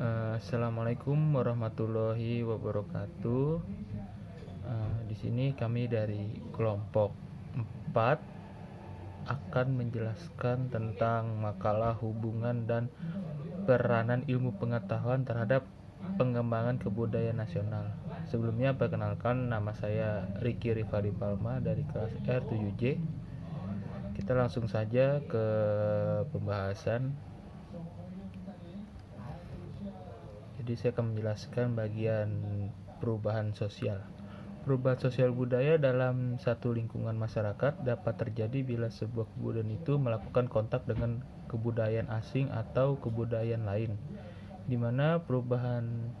Assalamualaikum warahmatullahi wabarakatuh. Di sini kami dari kelompok 4 akan menjelaskan tentang makalah hubungan dan peranan ilmu pengetahuan terhadap pengembangan kebudayaan nasional. Sebelumnya perkenalkan, nama saya Ricky Rifari Palma dari kelas R7J. Kita langsung saja ke pembahasan. Jadi saya akan menjelaskan bagian perubahan sosial. Perubahan sosial budaya dalam satu lingkungan masyarakat dapat terjadi bila sebuah kebudayaan itu melakukan kontak dengan kebudayaan asing atau kebudayaan lain, di mana perubahan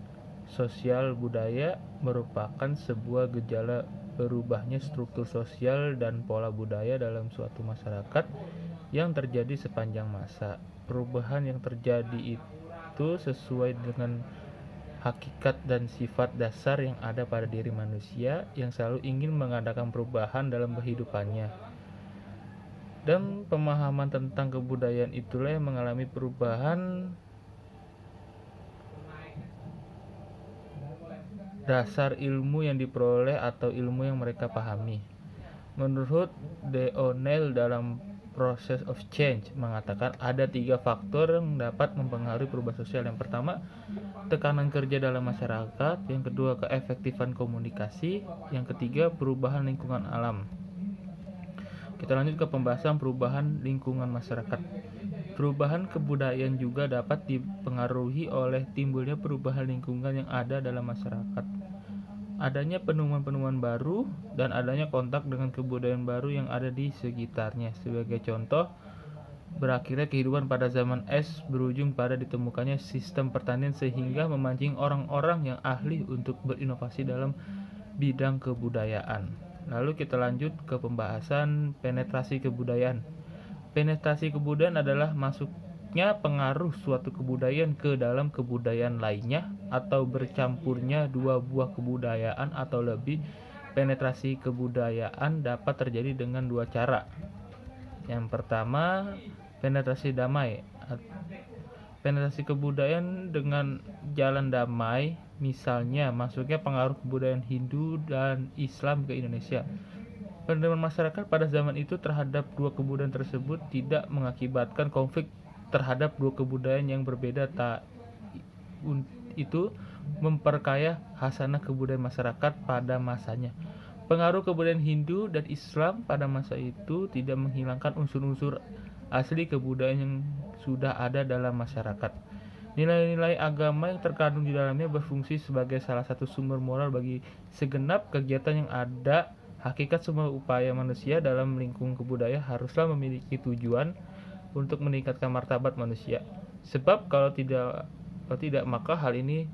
sosial budaya merupakan sebuah gejala berubahnya struktur sosial dan pola budaya dalam suatu masyarakat yang terjadi sepanjang masa. Perubahan yang terjadi itu sesuai dengan hakikat dan sifat dasar yang ada pada diri manusia yang selalu ingin mengadakan perubahan dalam kehidupannya. Dan pemahaman tentang kebudayaan itulah yang mengalami perubahan dasar ilmu yang diperoleh atau ilmu yang mereka pahami. Menurut O'Neill dalam Process of Change mengatakan ada 3 faktor yang dapat mempengaruhi perubahan sosial. Yang pertama, tekanan kerja dalam masyarakat. Yang kedua, keefektifan komunikasi. Yang ketiga, perubahan lingkungan alam. Kita lanjut ke pembahasan perubahan lingkungan masyarakat. Perubahan kebudayaan juga dapat dipengaruhi oleh timbulnya perubahan lingkungan yang ada dalam masyarakat. Adanya penemuan-penemuan baru dan adanya kontak dengan kebudayaan baru yang ada di sekitarnya. Sebagai contoh, berakhirnya kehidupan pada zaman es berujung pada ditemukannya sistem pertanian sehingga memancing orang-orang yang ahli untuk berinovasi dalam bidang kebudayaan. Lalu kita lanjut ke pembahasan penetrasi kebudayaan. Penetrasi kebudayaan adalah masuknya pengaruh suatu kebudayaan ke dalam kebudayaan lainnya atau bercampurnya dua buah kebudayaan atau lebih. Penetrasi kebudayaan dapat terjadi dengan 2 cara. Yang pertama, penetrasi damai. Penetrasi kebudayaan dengan jalan damai, misalnya masuknya pengaruh kebudayaan Hindu dan Islam ke Indonesia. Penerimaan masyarakat pada zaman itu terhadap 2 kebudayaan tersebut tidak mengakibatkan konflik terhadap 2 kebudayaan yang berbeda. Itu memperkaya khasanah kebudayaan masyarakat pada masanya. Pengaruh kebudayaan Hindu dan Islam pada masa itu tidak menghilangkan unsur-unsur asli kebudayaan yang sudah ada dalam masyarakat. Nilai-nilai agama yang terkandung di dalamnya berfungsi sebagai salah satu sumber moral bagi segenap kegiatan yang ada. Hakikat semua upaya manusia dalam lingkungan kebudayaan haruslah memiliki tujuan untuk meningkatkan martabat manusia. Sebab kalau tidak maka hal ini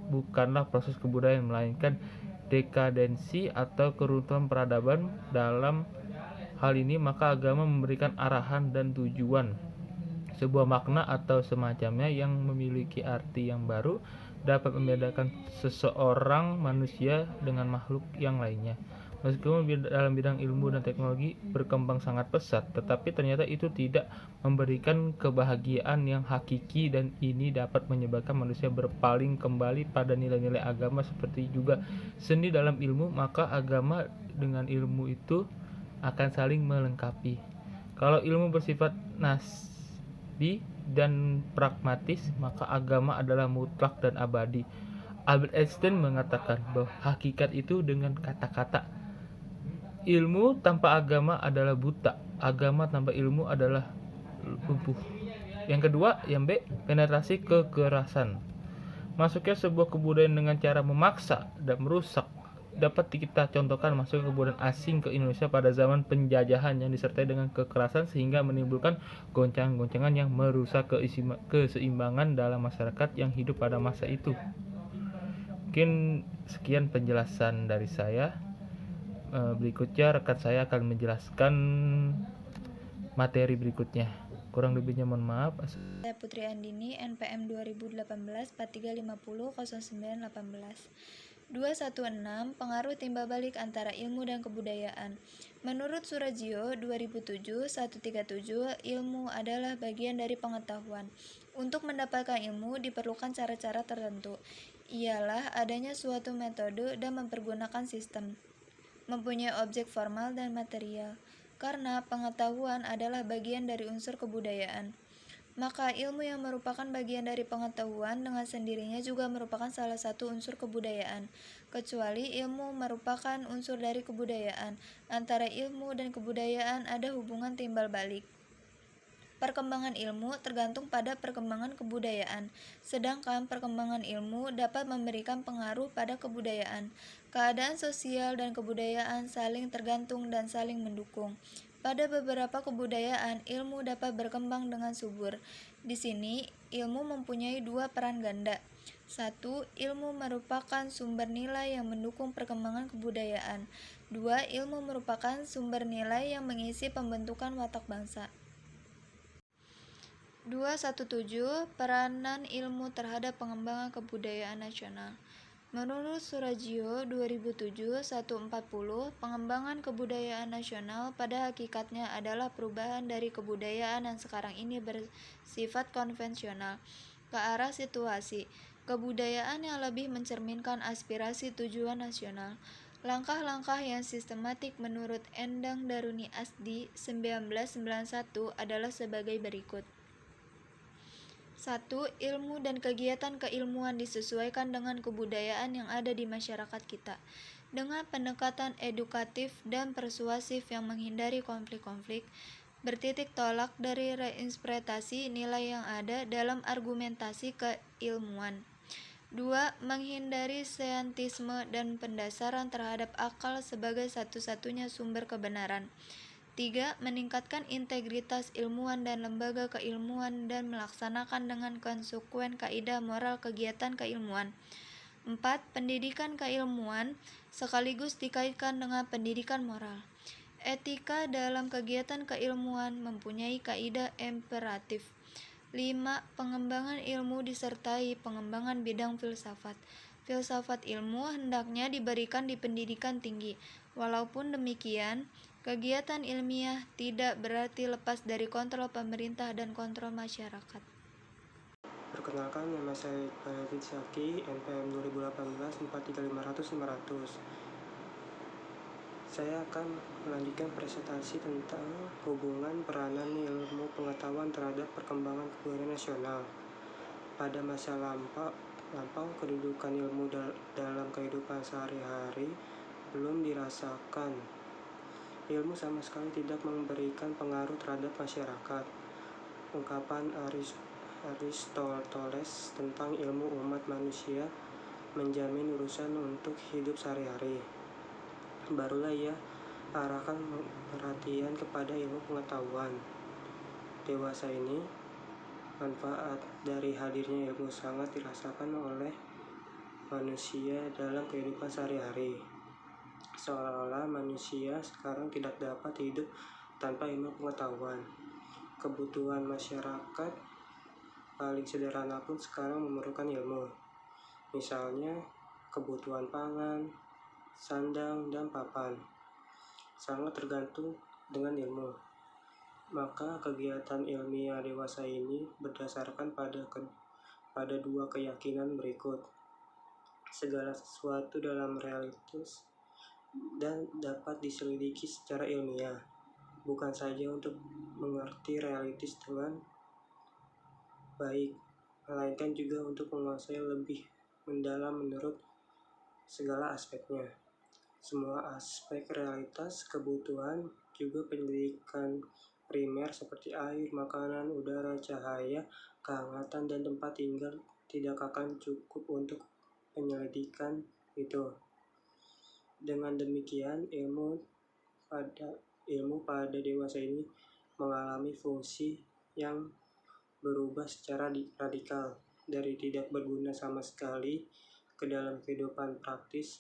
bukanlah proses kebudayaan, melainkan dekadensi atau keruntuhan peradaban. Dalam hal ini maka agama memberikan arahan dan tujuan, sebuah makna atau semacamnya yang memiliki arti yang baru dapat membedakan seseorang manusia dengan makhluk yang lainnya. Meskipun dalam bidang ilmu dan teknologi berkembang sangat pesat, tetapi ternyata itu tidak memberikan kebahagiaan yang hakiki, dan ini dapat menyebabkan manusia berpaling kembali pada nilai-nilai agama. Seperti juga seni dalam ilmu, maka agama dengan ilmu itu akan saling melengkapi. Kalau ilmu bersifat nasbi dan pragmatis, maka agama adalah mutlak dan abadi. Albert Einstein mengatakan bahwa hakikat itu dengan kata-kata, ilmu tanpa agama adalah buta, agama tanpa ilmu adalah lumpuh. Yang kedua, yang B, penetrasi kekerasan. Masuknya sebuah kebudayaan dengan cara memaksa dan merusak dapat kita contohkan masuk kebudayaan asing ke Indonesia pada zaman penjajahan yang disertai dengan kekerasan sehingga menimbulkan goncangan-goncangan yang merusak keseimbangan dalam masyarakat yang hidup pada masa itu. Mungkin sekian penjelasan dari saya. Berikutnya rekan saya akan menjelaskan materi berikutnya. Kurang lebihnya mohon maaf. Saya Putri Andini, NPM 2018 4350 0918. 216 Pengaruh timbal balik antara ilmu dan kebudayaan. Menurut Surajio 2007 137, ilmu adalah bagian dari pengetahuan. Untuk mendapatkan ilmu diperlukan cara-cara tertentu. Ialah adanya suatu metode dan mempergunakan sistem. Mempunyai objek formal dan material. Karena pengetahuan adalah bagian dari unsur kebudayaan, maka ilmu yang merupakan bagian dari pengetahuan dengan sendirinya juga merupakan salah satu unsur kebudayaan. Kecuali ilmu merupakan unsur dari kebudayaan, antara ilmu dan kebudayaan ada hubungan timbal balik. Perkembangan ilmu tergantung pada perkembangan kebudayaan, sedangkan perkembangan ilmu dapat memberikan pengaruh pada kebudayaan. Keadaan sosial dan kebudayaan saling tergantung dan saling mendukung. Pada beberapa kebudayaan, ilmu dapat berkembang dengan subur. Di sini, ilmu mempunyai dua peran ganda. 1. Ilmu merupakan sumber nilai yang mendukung perkembangan kebudayaan. 2. Ilmu merupakan sumber nilai yang mengisi pembentukan watak bangsa. 217 Peranan ilmu terhadap pengembangan kebudayaan nasional. Menurut Surajio 2007 140, pengembangan kebudayaan nasional pada hakikatnya adalah perubahan dari kebudayaan yang sekarang ini bersifat konvensional ke arah situasi kebudayaan yang lebih mencerminkan aspirasi tujuan nasional. Langkah-langkah yang sistematik menurut Endang Daruni Asdi 1991 adalah sebagai berikut. 1. Ilmu dan kegiatan keilmuan disesuaikan dengan kebudayaan yang ada di masyarakat kita, dengan pendekatan edukatif dan persuasif yang menghindari konflik-konflik, bertitik tolak dari reinterpretasi nilai yang ada dalam argumentasi keilmuan. 2. Menghindari saintisme dan pendasaran terhadap akal sebagai satu-satunya sumber kebenaran. 3. Meningkatkan integritas ilmuwan dan lembaga keilmuan dan melaksanakan dengan konsekuen kaidah moral kegiatan keilmuan. 4. Pendidikan keilmuan sekaligus dikaitkan dengan pendidikan moral. Etika dalam kegiatan keilmuan mempunyai kaidah imperatif. 5. Pengembangan ilmu disertai pengembangan bidang filsafat. Filsafat ilmu hendaknya diberikan di pendidikan tinggi. Walaupun demikian, kegiatan ilmiah tidak berarti lepas dari kontrol pemerintah dan kontrol masyarakat. Perkenalkan, nama saya Farid Syaki, NPM 2018 43500. Saya akan melanjutkan presentasi tentang hubungan peranan ilmu pengetahuan terhadap perkembangan kebudayaan nasional. Pada masa lampau, kedudukan ilmu dalam kehidupan sehari-hari belum dirasakan. Ilmu sama sekali tidak memberikan pengaruh terhadap masyarakat. Ungkapan Aristoteles tentang ilmu umat manusia menjamin urusan untuk hidup sehari-hari. Barulah ia arahkan perhatian kepada ilmu pengetahuan. Dewasa ini, manfaat dari hadirnya ilmu sangat dirasakan oleh manusia dalam kehidupan sehari-hari. Seolah-olah manusia sekarang tidak dapat hidup tanpa ilmu pengetahuan. Kebutuhan masyarakat paling sederhana pun sekarang memerlukan ilmu. Misalnya, kebutuhan pangan, sandang, dan papan sangat tergantung dengan ilmu. Maka kegiatan ilmiah dewasa ini berdasarkan pada dua keyakinan berikut. Segala sesuatu dalam realitas dan dapat diselidiki secara ilmiah, bukan saja untuk mengerti realitas dengan baik, melainkan juga untuk menguasai lebih mendalam menurut segala aspeknya. Semua aspek realitas kebutuhan, juga pendidikan primer seperti air, makanan, udara, cahaya, kehangatan, dan tempat tinggal tidak akan cukup untuk penyelidikan itu. Dengan demikian, ilmu pada dewasa ini mengalami fungsi yang berubah secara radikal dari tidak berguna sama sekali ke dalam kehidupan praktis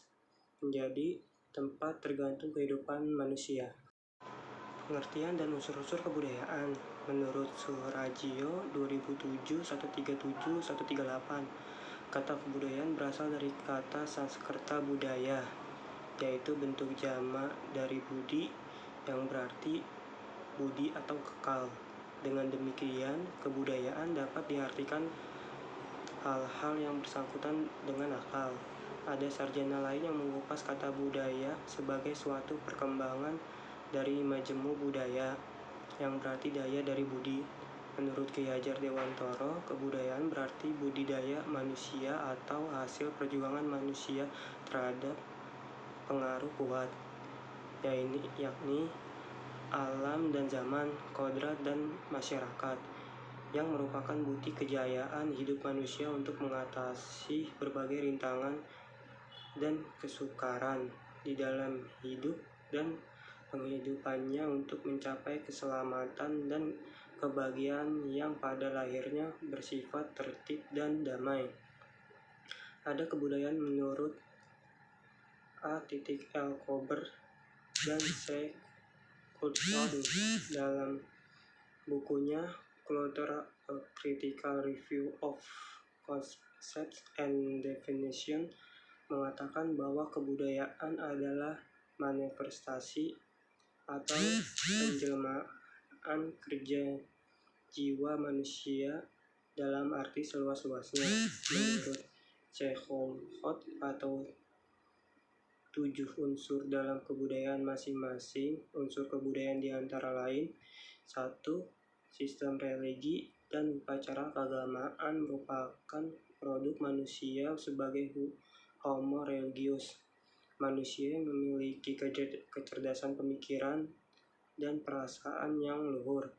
menjadi tempat tergantung kehidupan manusia. Pengertian dan unsur-unsur kebudayaan menurut Surajio 2007 137 138. Kata kebudayaan berasal dari kata Sanskerta budaya, yaitu bentuk jamak dari budi yang berarti budi atau kekal. Dengan demikian, kebudayaan dapat diartikan hal-hal yang bersangkutan dengan akal. Ada sarjana lain yang mengupas kata budaya sebagai suatu perkembangan dari majemuk budaya, yang berarti daya dari budi. Menurut Ki Hajar Dewantara, kebudayaan berarti budidaya manusia atau hasil perjuangan manusia terhadap pengaruh kuat, yakni alam dan zaman, kodrat dan masyarakat, yang merupakan bukti kejayaan hidup manusia untuk mengatasi berbagai rintangan dan kesukaran di dalam hidup dan penghidupannya untuk mencapai keselamatan dan kebahagiaan yang pada lahirnya bersifat tertib dan damai. Ada kebudayaan menurut A.L. Kober dan C. Kurzweil dalam bukunya Clutter: A Critical Review of Concepts and Definitions mengatakan bahwa kebudayaan adalah manifestasi atau penjelmaan kerja jiwa manusia dalam arti seluas-luasnya. Menurut Chekhov atau 7 unsur dalam kebudayaan masing-masing unsur kebudayaan diantara lain: 1. Sistem religi dan upacara keagamaan merupakan produk manusia sebagai homo religius, manusia yang memiliki kecerdasan pemikiran dan perasaan yang luhur,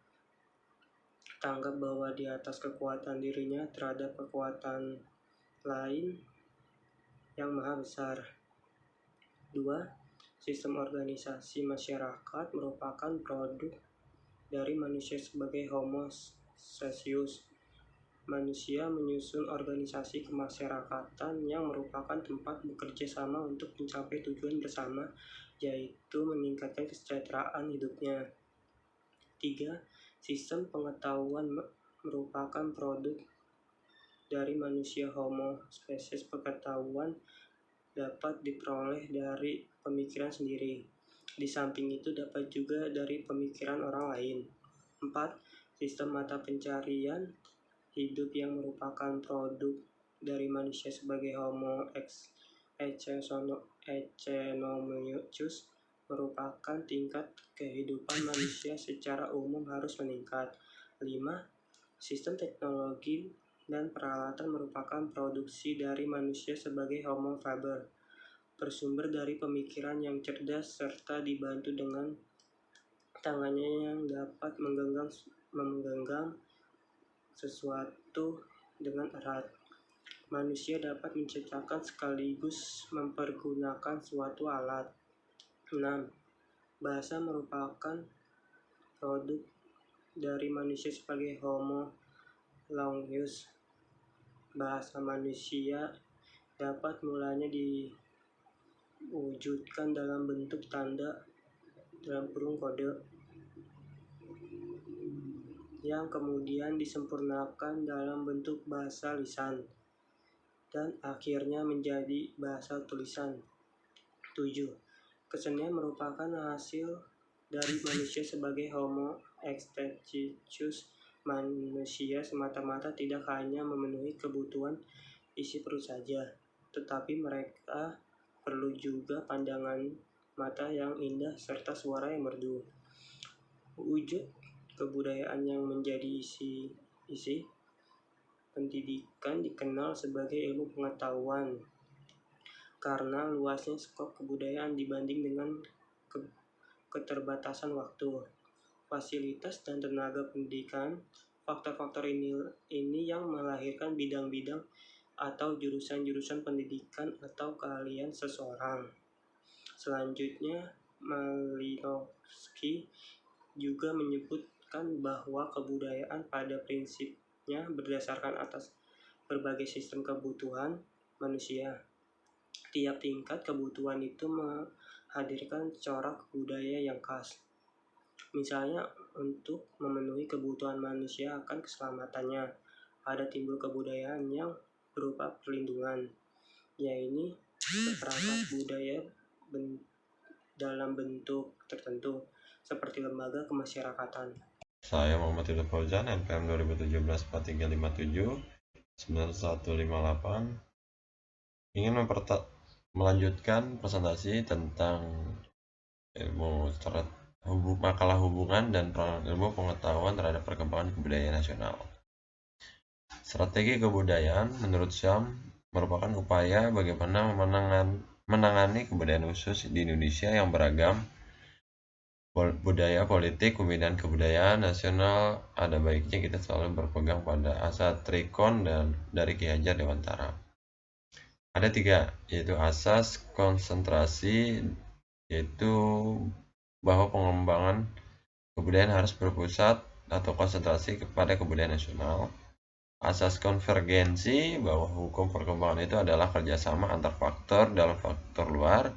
tanggap bahwa di atas kekuatan dirinya terhadap kekuatan lain yang maha besar. 2. Sistem organisasi masyarakat merupakan produk dari manusia sebagai homo socius. Manusia menyusun organisasi kemasyarakatan yang merupakan tempat bekerja sama untuk mencapai tujuan bersama, yaitu meningkatkan kesejahteraan hidupnya. 3. Sistem pengetahuan merupakan produk dari manusia homo spesies. Pengetahuan dapat diperoleh dari pemikiran sendiri. Di samping itu dapat juga dari pemikiran orang lain. 4. Sistem mata pencarian hidup yang merupakan produk dari manusia sebagai homo economicus merupakan tingkat kehidupan manusia secara umum harus meningkat. 5. Sistem teknologi dan peralatan merupakan produksi dari manusia sebagai homo faber, bersumber dari pemikiran yang cerdas serta dibantu dengan tangannya yang dapat menggenggam sesuatu dengan erat. Manusia dapat menciptakan sekaligus mempergunakan suatu alat. 6. Bahasa merupakan produk dari manusia sebagai homo linguistus. Bahasa manusia dapat mulanya diwujudkan dalam bentuk tanda kode yang kemudian disempurnakan dalam bentuk bahasa lisan dan akhirnya menjadi bahasa tulisan. 7. Kesenian merupakan hasil dari manusia sebagai homo aestheticus. Manusia semata-mata tidak hanya memenuhi kebutuhan isi perut saja, tetapi mereka perlu juga pandangan mata yang indah serta suara yang merdu. Wujud kebudayaan yang menjadi isi pendidikan dikenal sebagai ilmu pengetahuan karena luasnya skop kebudayaan dibanding dengan keterbatasan waktu, fasilitas, dan tenaga pendidikan. Faktor-faktor ini yang melahirkan bidang-bidang atau jurusan-jurusan pendidikan atau keahlian seseorang. Selanjutnya, Malinowski juga menyebutkan bahwa kebudayaan pada prinsipnya berdasarkan atas berbagai sistem kebutuhan manusia. Tiap tingkat kebutuhan itu menghadirkan corak budaya yang khas. Misalnya, untuk memenuhi kebutuhan manusia akan keselamatannya, ada timbul kebudayaan yang berupa perlindungan, yaitu perangkat budaya dalam bentuk tertentu, seperti lembaga kemasyarakatan. Saya Muhammad Ridho Fauzan, NPM 2017-4357 9158, ingin melanjutkan presentasi tentang makalah hubungan dan peranan ilmu pengetahuan terhadap perkembangan kebudayaan nasional. Strategi kebudayaan menurut Syam merupakan upaya bagaimana menangani kebudayaan khusus di Indonesia yang beragam. Budaya, politik, pembinaan kebudayaan nasional, ada baiknya kita selalu berpegang pada asas Trikon dan dari Ki Hajar Dewantara. Ada 3, yaitu asas konsentrasi, yaitu bahwa pengembangan kebudayaan harus berpusat atau konsentrasi kepada kebudayaan nasional. Asas konvergensi, bahwa hukum perkembangan itu adalah kerjasama antar faktor dalam faktor luar.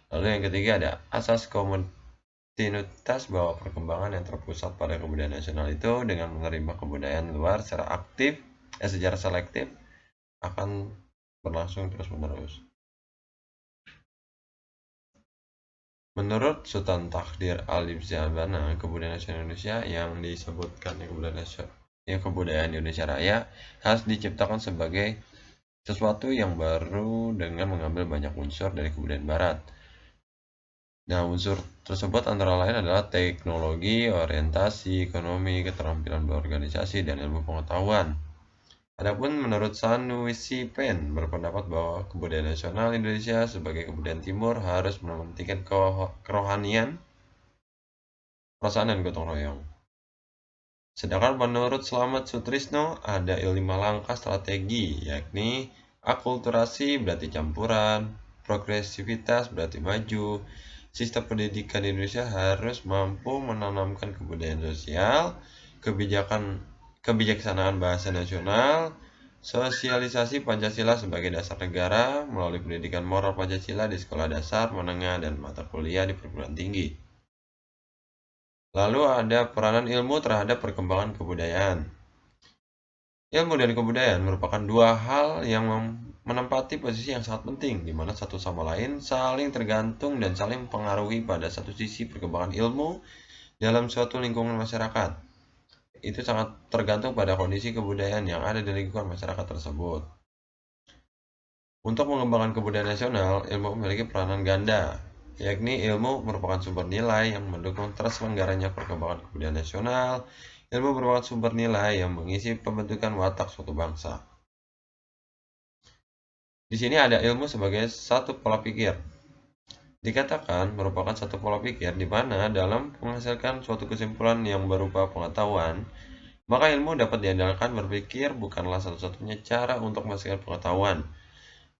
Lalu yang ketiga ada asas kontinuitas, bahwa perkembangan yang terpusat pada kebudayaan nasional itu dengan menerima kebudayaan luar secara selektif akan berlangsung terus-menerus. Menurut Sultan Takdir Alif Zabana, kebudayaan nasional Indonesia yang disebutkan kebudayaan Indonesia Raya harus diciptakan sebagai sesuatu yang baru dengan mengambil banyak unsur dari kebudayaan Barat. Nah, unsur tersebut antara lain adalah teknologi, orientasi, ekonomi, keterampilan berorganisasi, dan ilmu pengetahuan. Adapun menurut Sanusi Pen berpendapat bahwa kebudayaan nasional Indonesia sebagai kebudayaan timur harus mementingkan kerohanian, perasaan, dan gotong royong. Sedangkan menurut Slamet Sutrisno ada 5 langkah strategi, yakni akulturasi berarti campuran, progresivitas berarti maju. Sistem pendidikan di Indonesia harus mampu menanamkan kebudayaan sosial, kebijaksanaan bahasa nasional, sosialisasi Pancasila sebagai dasar negara melalui pendidikan moral Pancasila di sekolah dasar, menengah, dan mata kuliah di perguruan tinggi. Lalu ada peranan ilmu terhadap perkembangan kebudayaan. Ilmu dan kebudayaan merupakan 2 hal yang menempati posisi yang sangat penting, di mana satu sama lain saling tergantung dan saling mempengaruhi pada satu sisi perkembangan ilmu dalam suatu lingkungan masyarakat. Itu sangat tergantung pada kondisi kebudayaan yang ada di lingkungan masyarakat tersebut. Untuk mengembangkan kebudayaan nasional, ilmu memiliki peranan ganda, yakni ilmu merupakan sumber nilai yang mendukung terselenggaranya perkembangan kebudayaan nasional. Ilmu merupakan sumber nilai yang mengisi pembentukan watak suatu bangsa. Di sini ada ilmu sebagai satu pola pikir. Dikatakan merupakan satu pola pikir di mana dalam menghasilkan suatu kesimpulan yang berupa pengetahuan, maka ilmu dapat diandalkan berpikir bukanlah satu-satunya cara untuk menghasilkan pengetahuan.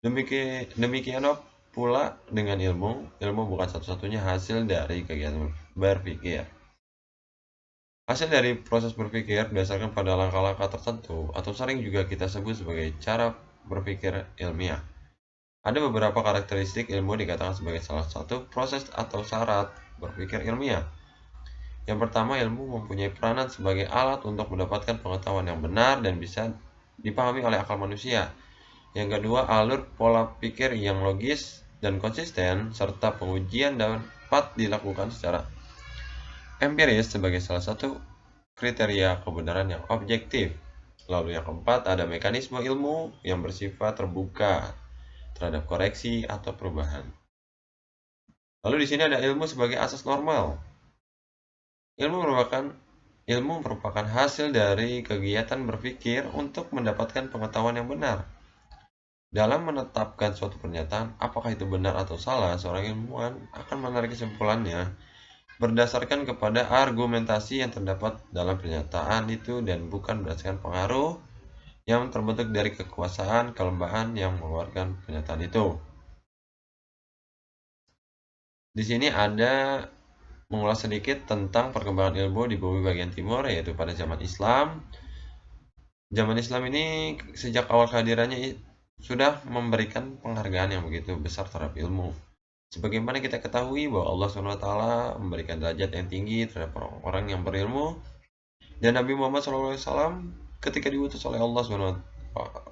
Demikian pula dengan ilmu bukan satu-satunya hasil dari kegiatan berpikir. Hasil dari proses berpikir berdasarkan pada langkah-langkah tertentu atau sering juga kita sebut sebagai cara berpikir ilmiah. Ada beberapa karakteristik ilmu dikatakan sebagai salah satu proses atau syarat berpikir ilmiah. Yang pertama, ilmu mempunyai peranan sebagai alat untuk mendapatkan pengetahuan yang benar dan bisa dipahami oleh akal manusia. Yang kedua, alur pola pikir yang logis dan konsisten, serta pengujian dapat dilakukan secara empiris sebagai salah satu kriteria kebenaran yang objektif. Lalu yang keempat, ada mekanisme ilmu yang bersifat terbuka terhadap koreksi atau perubahan. Lalu di sini ada ilmu sebagai asas normal. Ilmu merupakan hasil dari kegiatan berpikir untuk mendapatkan pengetahuan yang benar. Dalam menetapkan suatu pernyataan, apakah itu benar atau salah, seorang ilmuwan akan menarik kesimpulannya berdasarkan kepada argumentasi yang terdapat dalam pernyataan itu dan bukan berdasarkan pengaruh yang terbentuk dari kekuasaan kelembahan yang mengeluarkan pernyataan itu. Di sini ada mengulas sedikit tentang perkembangan ilmu di bumi bagian timur, yaitu pada zaman Islam. Zaman Islam ini sejak awal kehadirannya sudah memberikan penghargaan yang begitu besar terhadap ilmu. Sebagaimana kita ketahui bahwa Allah SWT memberikan derajat yang tinggi terhadap orang-orang yang berilmu, dan Nabi Muhammad SAW ketika diutus oleh Allah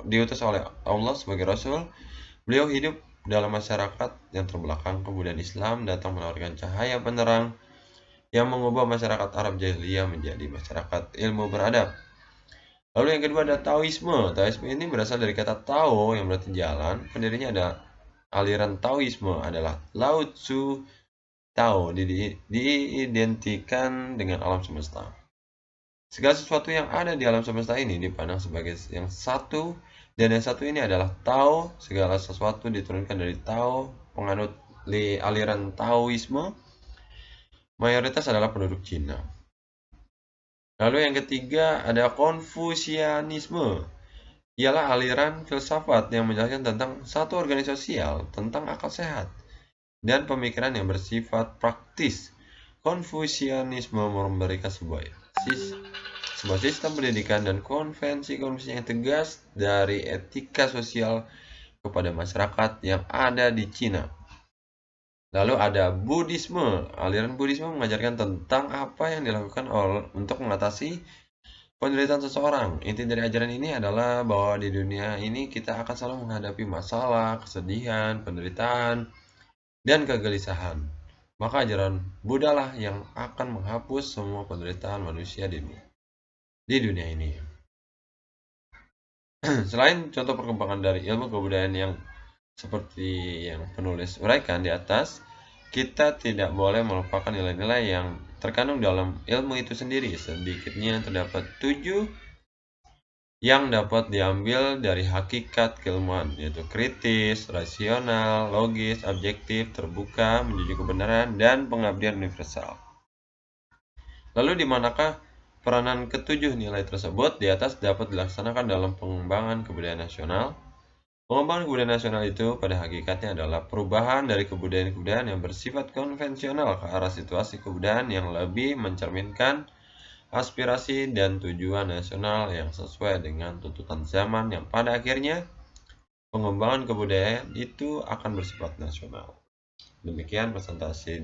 diutus oleh Allah sebagai Rasul. Beliau hidup dalam masyarakat yang terbelakang, kemudian Islam datang menawarkan cahaya penerang yang mengubah masyarakat Arab jahiliyah menjadi masyarakat ilmu beradab. Lalu yang kedua ada Taoisme. Taoisme ini berasal dari kata Tao yang berarti jalan. Pendirinya ada aliran Taoisme adalah Lao Tzu Tao, diidentikan dengan alam semesta. Segala sesuatu yang ada di alam semesta ini dipandang sebagai yang satu, dan yang satu ini adalah Tao. Segala sesuatu diturunkan dari Tao. Penganut aliran Taoisme mayoritas adalah penduduk Cina. Lalu yang ketiga ada Konfusianisme. Ialah aliran filsafat yang menjelaskan tentang satu organisasi sosial, tentang akal sehat, dan pemikiran yang bersifat praktis. Konfusianisme memberikan sebuah sistem pendidikan dan konvensi-konvensi yang tegas dari etika sosial kepada masyarakat yang ada di Cina. Lalu ada Buddhisme. Aliran Buddhisme mengajarkan tentang apa yang dilakukan untuk mengatasi penderitaan seseorang. Inti dari ajaran ini adalah bahwa di dunia ini kita akan selalu menghadapi masalah, kesedihan, penderitaan, dan kegelisahan. Maka ajaran Buddha lah yang akan menghapus semua penderitaan manusia di dunia ini. Selain contoh perkembangan dari ilmu kebudayaan yang seperti yang penulis uraikan di atas, kita tidak boleh melupakan nilai-nilai yang terkandung dalam ilmu itu sendiri. Sedikitnya terdapat 7 yang dapat diambil dari hakikat keilmuan, yaitu kritis, rasional, logis, objektif, terbuka, menjunjung kebenaran, dan pengabdian universal. Lalu di manakah peranan ketujuh nilai tersebut? Di atas dapat dilaksanakan dalam pengembangan kebudayaan nasional. Pengembangan kebudayaan nasional itu pada hakikatnya adalah perubahan dari kebudayaan-kebudayaan yang bersifat konvensional ke arah situasi kebudayaan yang lebih mencerminkan aspirasi dan tujuan nasional yang sesuai dengan tuntutan zaman, yang pada akhirnya pengembangan kebudayaan itu akan bersifat nasional. Demikian presentasi